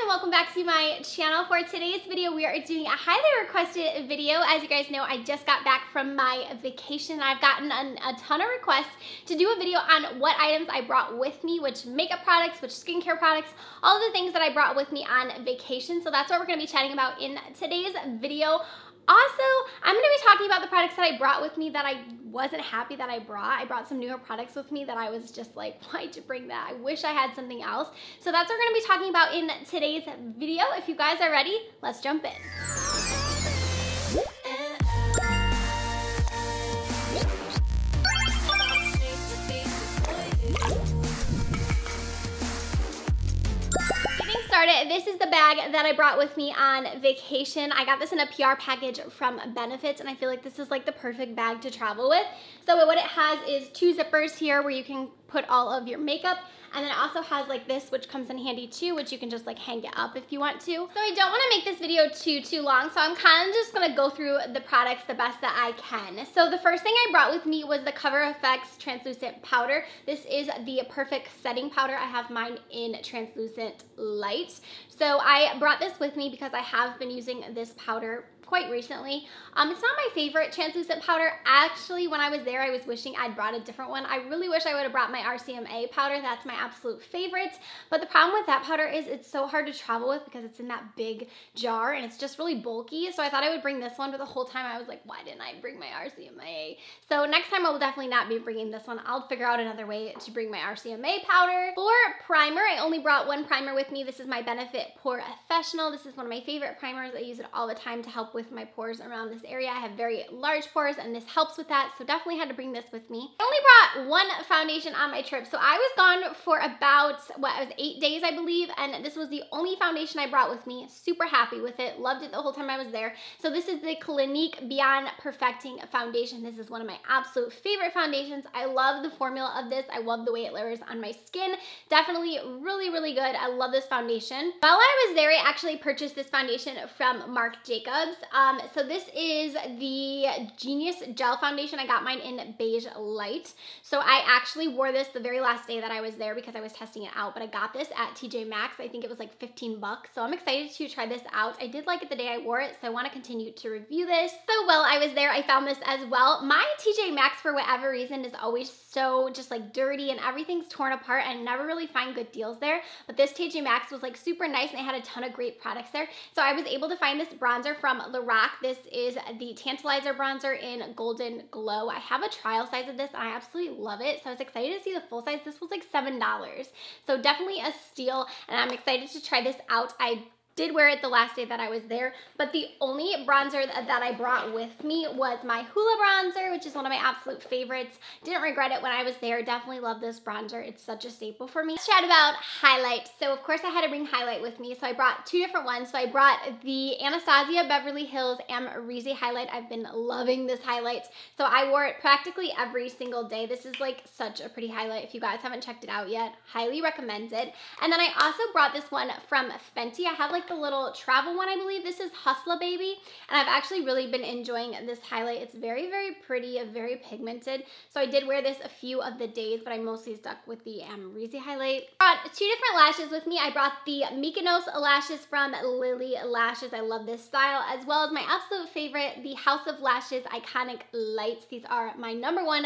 and welcome back to my channel. For today's video, we are doing a highly requested video. As you guys know, I just got back from my vacation. I've gotten a ton of requests to do a video on what items I brought with me, which makeup products, which skincare products, all of the things that I brought with me on vacation. So that's what we're going to be chatting about in today's video. Also, I'm going to be talking about the products that I brought with me that I wasn't happy that I brought. I brought some newer products with me that I was just like, why'd you bring that? I wish I had something else. So that's what we're going to be talking about in today's video. If you guys are ready, let's jump in. This is the bag that I brought with me on vacation. I got this in a PR package from Benefits, and I feel like this is like the perfect bag to travel with. So what it has is two zippers here where you can put all of your makeup, and then it also has like this, which comes in handy too, which you can just like hang it up if you want to. So I don't want to make this video too long, so I'm kind of just gonna go through the products the best that I can. So the first thing I brought with me was the Cover FX translucent powder. This is the perfect setting powder. I have mine in translucent light. So I brought this with me because I have been using this powder quite recently. It's not my favorite translucent powder. Actually, when I was there, I was wishing I'd brought a different one. I really wish I would have brought my RCMA powder. That's my absolute favorite. But the problem with that powder is it's so hard to travel with because it's in that big jar and it's just really bulky. So I thought I would bring this one, but the whole time I was like, why didn't I bring my RCMA? So next time I will definitely not be bringing this one. I'll figure out another way to bring my RCMA powder. For primer, I only brought one primer with me. This is my Benefit Porefessional. This is one of my favorite primers. I use it all the time to help with my pores around this area. I have very large pores and this helps with that, so definitely had to bring this with me. I only brought one foundation on my trip, so I was gone for about, what, it was 8 days I believe, and this was the only foundation I brought with me. Super happy with it, loved it the whole time I was there. So this is the Clinique Beyond Perfecting Foundation. This is one of my absolute favorite foundations. I love the formula of this. I love the way it layers on my skin. Definitely really good. I love this foundation. While I was there, I actually purchased this foundation from Marc Jacobs. So this is the Genius Gel Foundation. I got mine in Beige Light. So I actually wore this the very last day that I was there because I was testing it out, but I got this at TJ Maxx. I think it was like 15 bucks. So I'm excited to try this out. I did like it the day I wore it, so I want to continue to review this. So while I was there, I found this as well. My TJ Maxx, for whatever reason, is always so just like dirty and everything's torn apart. I never really find good deals there, but this TJ Maxx was like super nice and they had a ton of great products there. So I was able to find this bronzer from Lorac. This is the Tantalizer bronzer in Golden Glow. I have a trial size of this and I absolutely love it. So I was excited to see the full size. This was like $7. So definitely a steal, and I'm excited to try this out. I did wear it the last day that I was there, but the only bronzer that I brought with me was my Hoola bronzer, which is one of my absolute favorites. Didn't regret it when I was there. Definitely love this bronzer. It's such a staple for me. Let's chat about highlight. So of course I had to bring highlight with me, so I brought two different ones. So I brought the Anastasia Beverly Hills Amrezy highlight. I've been loving this highlight, so I wore it practically every single day. This is like such a pretty highlight. If you guys haven't checked it out yet, highly recommend it. And then I also brought this one from Fenty. I have like the little travel one, I believe. This is Hustler Baby, and I've actually really been enjoying this highlight. It's very pretty, very pigmented. So I did wear this a few of the days, but I mostly stuck with the Amrezy highlight. I brought two different lashes with me. I brought the Mykonos lashes from Lily Lashes. I love this style, as well as my absolute favorite, the House of Lashes Iconic Lights. These are my #1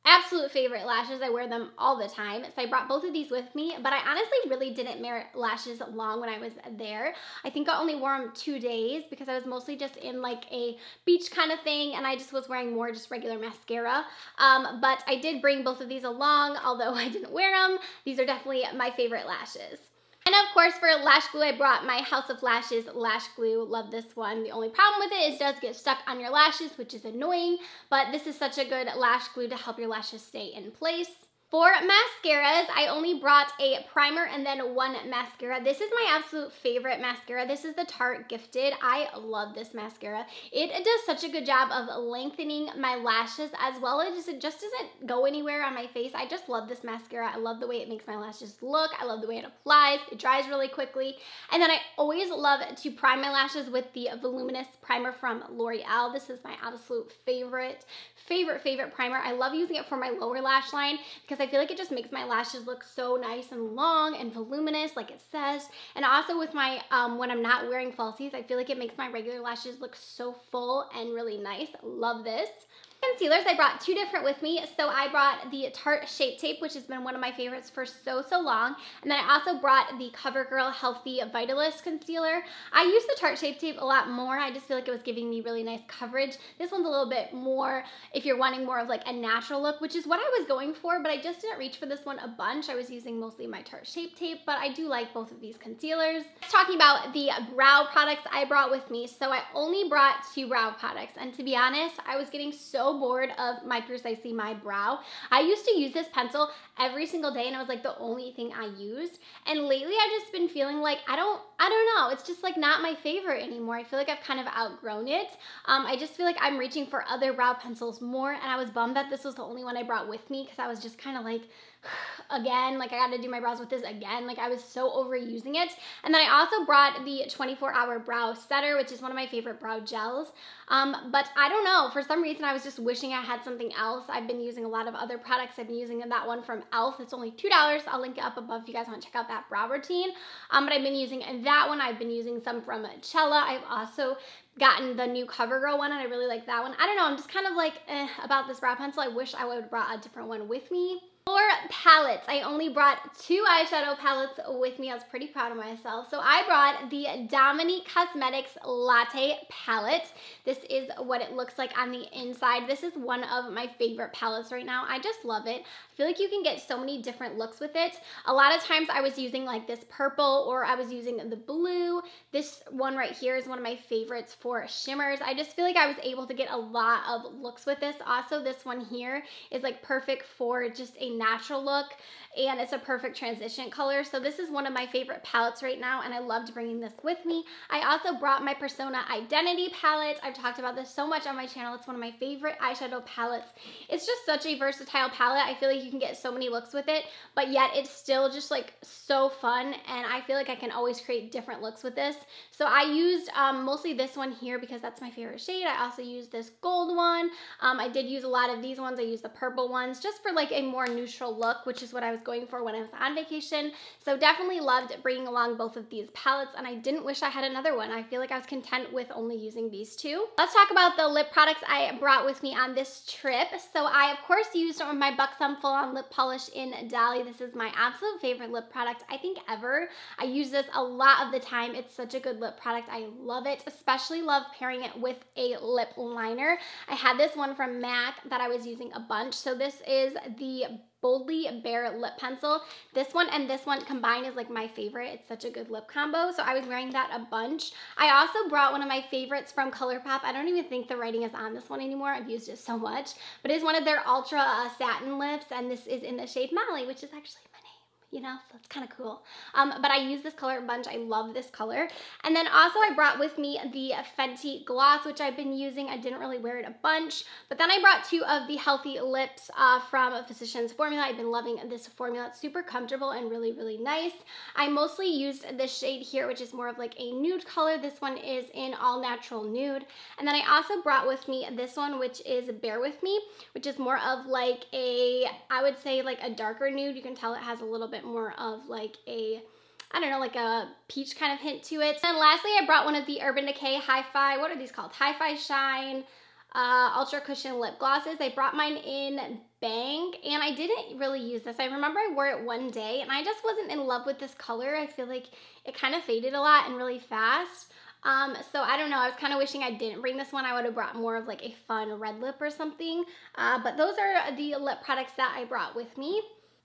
absolute favorite lashes. I wear them all the time. So I brought both of these with me, but I honestly really didn't wear lashes long when I was there. I think I only wore them 2 days because I was mostly just in like a beach kind of thing, and I just was wearing more just regular mascara. But I did bring both of these along, although I didn't wear them. These are definitely my favorite lashes. And of course, for lash glue, I brought my House of Lashes lash glue. Love this one. The only problem with it is it does get stuck on your lashes, which is annoying, but this is such a good lash glue to help your lashes stay in place. For mascaras, I only brought a primer and then one mascara. This is my absolute favorite mascara. This is the Tarte Gifted. I love this mascara. It does such a good job of lengthening my lashes, as well as it just doesn't go anywhere on my face. I just love this mascara. I love the way it makes my lashes look. I love the way it applies. It dries really quickly. And then I always love to prime my lashes with the Voluminous primer from Loreal. This is my absolute favorite primer. I love using it for my lower lash line because I feel like it just makes my lashes look so nice and long and voluminous like it says. And also with my, when I'm not wearing falsies, I feel like it makes my regular lashes look so full and really nice. Love this. Concealers, I brought two different with me. So I brought the Tarte Shape Tape, which has been one of my favorites for so long. And then I also brought the CoverGirl Healthy Vitalist Concealer. I use the Tarte Shape Tape a lot more. I just feel like it was giving me really nice coverage. This one's a little bit more if you're wanting more of like a natural look, which is what I was going for, but I just didn't reach for this one a bunch. I was using mostly my Tarte Shape Tape, but I do like both of these concealers. Talking about the brow products I brought with me. So I only brought 2 brow products, and to be honest, I was getting so bored of my Precisely My Brow. I used to use this pencil every single day and it was like the only thing I used. And lately I've just been feeling like, I don't know, it's just like not my favorite anymore. I feel like I've kind of outgrown it. I just feel like I'm reaching for other brow pencils more, and I was bummed that this was the only one I brought with me because I was just kind of like, again, like I got to do my brows with this again. Like I was so overusing it. And then I also brought the 24-hour brow setter, which is one of my favorite brow gels. But I don't know, for some reason I was just wishing I had something else. I've been using a lot of other products. I've been using that one from e.l.f. It's only $2. I'll link it up above if you guys want to check out that brow routine. But I've been using that one. I've been using some from Cella. I've also gotten the new CoverGirl one and I really like that one. I don't know, I'm just kind of like about this brow pencil. I wish I would have brought a different one with me. For palettes, I only brought 2 eyeshadow palettes with me. I was pretty proud of myself. So I brought the Dominique Cosmetics Latte palette. This is what it looks like on the inside. This is one of my favorite palettes right now. I just love it. I feel like you can get so many different looks with it. A lot of times I was using like this purple, or I was using the blue. This one right here is one of my favorites for shimmers. I just feel like I was able to get a lot of looks with this. Also, this one here is like perfect for just a natural look, and it's a perfect transition color. So this is one of my favorite palettes right now, and I loved bringing this with me. I also brought my Persona Identity palette. I've talked about this so much on my channel. It's one of my favorite eyeshadow palettes. It's just such a versatile palette. I feel like you can get so many looks with it, but yet it's still just like so fun, and I feel like I can always create different looks with this. So I used mostly this one here because that's my favorite shade. I also used this gold one. I did use a lot of these ones. I used the purple ones just for like a more neutral look, which is what I was going for when I was on vacation. So definitely loved bringing along both of these palettes, and I didn't wish I had another one. I feel like I was content with only using these 2. Let's talk about the lip products I brought with me on this trip. So I of course used my Buxom Full On Lip Polish in Dolly. This is my absolute favorite lip product I think ever. I use this a lot of the time. It's such a good lip product. I love it, especially love pairing it with a lip liner. I had this one from MAC that I was using a bunch. So this is the Boldly Bare Lip Pencil. This one and this one combined is like my favorite. It's such a good lip combo. So I was wearing that a bunch. I also brought one of my favorites from ColourPop. I don't even think the writing is on this one anymore. I've used it so much, but it's one of their Ultra Satin Lips, and this is in the shade Molly, which is actually my name, you know, so it's kind of cool. But I use this color a bunch. I love this color. And then also I brought with me the Fenty Gloss, which I've been using. I didn't really wear it a bunch, but then I brought 2 of the Healthy Lips from Physicians Formula. I've been loving this formula. It's super comfortable and really, really nice. I mostly used this shade here, which is more of like a nude color. This one is in All Natural Nude. And then I also brought with me this one, which is Bear With Me, which is more of like a, I would say like a darker nude. You can tell it has a little bit more of like a, I don't know, like a peach kind of hint to it. And lastly, I brought one of the Urban Decay Hi-Fi, what are these called? Hi-Fi Shine Ultra Cushion Lip Glosses. I brought mine in Bang, and I didn't really use this. I remember I wore it one day, and I just wasn't in love with this color. I feel like it kind of faded a lot and really fast. So I don't know, I was kind of wishing I didn't bring this one. I would have brought more of like a fun red lip or something. But those are the lip products that I brought with me.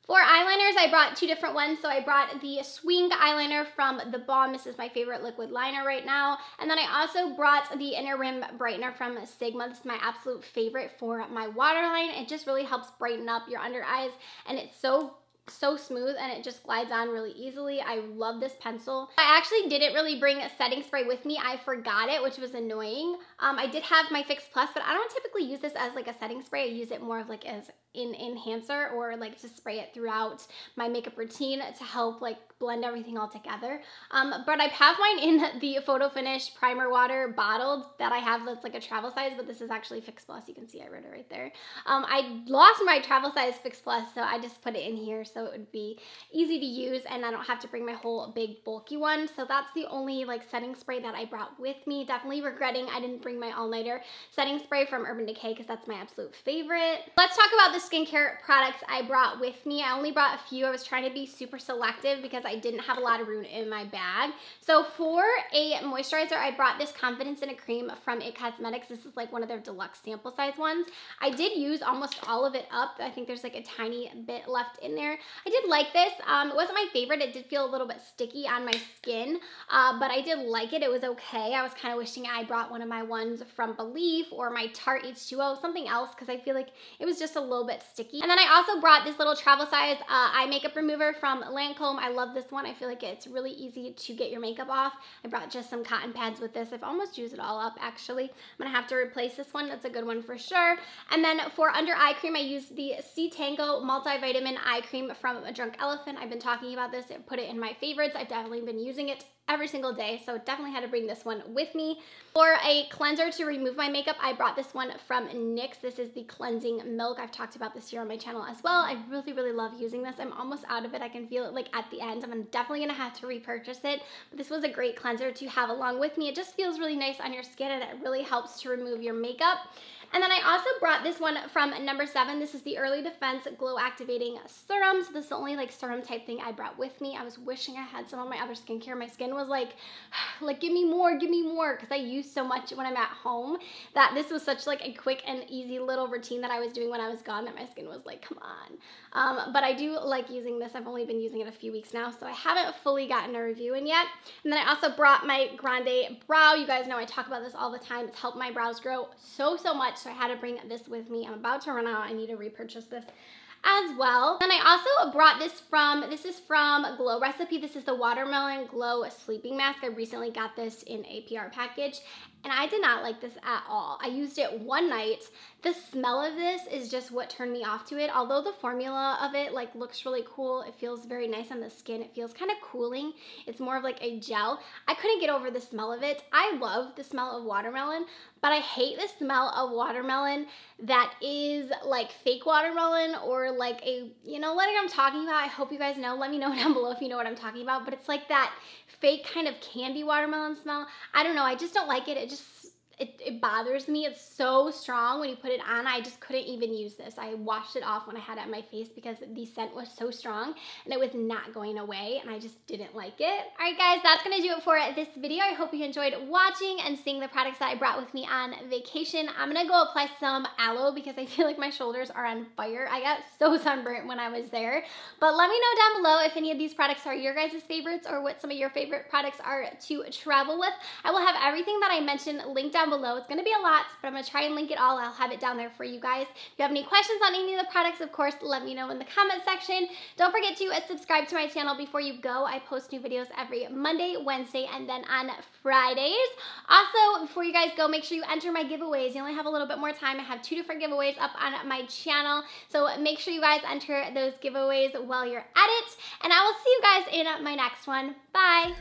For eyeliners, I brought 2 different ones. So I brought the Swing eyeliner from The Balm. This is my favorite liquid liner right now. And then I also brought the Inner Rim Brightener from Sigma. This is my absolute favorite for my waterline. It just really helps brighten up your under eyes, and it's so so smooth and it just glides on really easily. I love this pencil. I actually didn't really bring a setting spray with me. I forgot it, which was annoying. I did have my Fix Plus, but I don't typically use this as like a setting spray. I use it more of like as an enhancer, or like to spray it throughout my makeup routine to help like blend everything all together. But I have mine in the Photo Finish primer water bottled that I have that's like a travel size, but this is actually Fix Plus. You can see I wrote it right there. I lost my travel size Fix Plus, so I just put it in here so it would be easy to use and I don't have to bring my whole big bulky one. So that's the only like setting spray that I brought with me. Definitely regretting I didn't bring my all-nighter setting spray from Urban Decay because that's my absolute favorite. Let's talk about the skincare products I brought with me. I only brought a few. I was trying to be super selective because I didn't have a lot of room in my bag. So for a moisturizer, I brought this Confidence in a Cream from It Cosmetics. This is like one of their deluxe sample size ones. I did use almost all of it up. I think there's like a tiny bit left in there. I did like this. It wasn't my favorite. It did feel a little bit sticky on my skin, but I did like it. It was okay. I was kind of wishing I brought one of my ones from Belief or my Tarte H2O, something else, because I feel like it was just a little bit sticky. And then I also brought this little travel size eye makeup remover from Lancome. I love this one. I feel like it's really easy to get your makeup off. I brought just some cotton pads with this. I've almost used it all up actually. I'm gonna have to replace this one. That's a good one for sure. And then for under eye cream, I used the C Tango multivitamin eye cream from Drunk Elephant. I've been talking about this and put it in my favorites. I've definitely been using it every single day, so definitely had to bring this one with me. For a cleanser to remove my makeup, I brought this one from NYX. This is the Cleansing Milk. I've talked about this here on my channel as well. I really, really love using this. I'm almost out of it. I can feel it like at the end. I'm definitely gonna have to repurchase it, but this was a great cleanser to have along with me. It just feels really nice on your skin and it really helps to remove your makeup. And then I also brought this one from No. 7. This is the Early Defense Glow Activating Serum. So this is the only like serum type thing I brought with me. I was wishing I had some of my other skincare. My skin was like give me more, because I use so much when I'm at home that this was such like a quick and easy little routine that I was doing when I was gone that my skin was like, come on. But I do like using this. I've only been using it a few weeks now, so I haven't fully gotten a review in yet. And then I also brought my Grande Brow. You guys know I talk about this all the time. It's helped my brows grow so much, so I had to bring this with me. I'm about to run out. I need to repurchase this as well. And I also brought this is from Glow Recipe. This is the Watermelon Glow Sleeping Mask. I recently got this in a PR package and I did not like this at all. I used it one night. The smell of this is just what turned me off to it. Although the formula of it like looks really cool, it feels very nice on the skin. It feels kind of cooling. It's more of like a gel. I couldn't get over the smell of it. I love the smell of watermelon, but I hate the smell of watermelon that is like fake watermelon or like a, you know what I'm talking about. I hope you guys know. Let me know down below if you know what I'm talking about, but it's like that fake kind of candy watermelon smell. I don't know. I just don't like it. It bothers me. It's so strong when you put it on. I just couldn't even use this. I washed it off when I had it on my face because the scent was so strong and it was not going away and I just didn't like it. All right guys, that's gonna do it for this video. I hope you enjoyed watching and seeing the products that I brought with me on vacation. I'm gonna go apply some aloe because I feel like my shoulders are on fire. I got so sunburnt when I was there. But let me know down below if any of these products are your guys' favorites or what some of your favorite products are to travel with. I will have everything that I mentioned linked down below. It's going to be a lot, but I'm going to try and link it all. I'll have it down there for you guys. If you have any questions on any of the products, of course, let me know in the comment section. Don't forget to subscribe to my channel before you go. I post new videos every Monday, Wednesday, and then on Fridays. Also, before you guys go, make sure you enter my giveaways. You only have a little bit more time. I have 2 different giveaways up on my channel, so make sure you guys enter those giveaways while you're at it, and I will see you guys in my next one. Bye!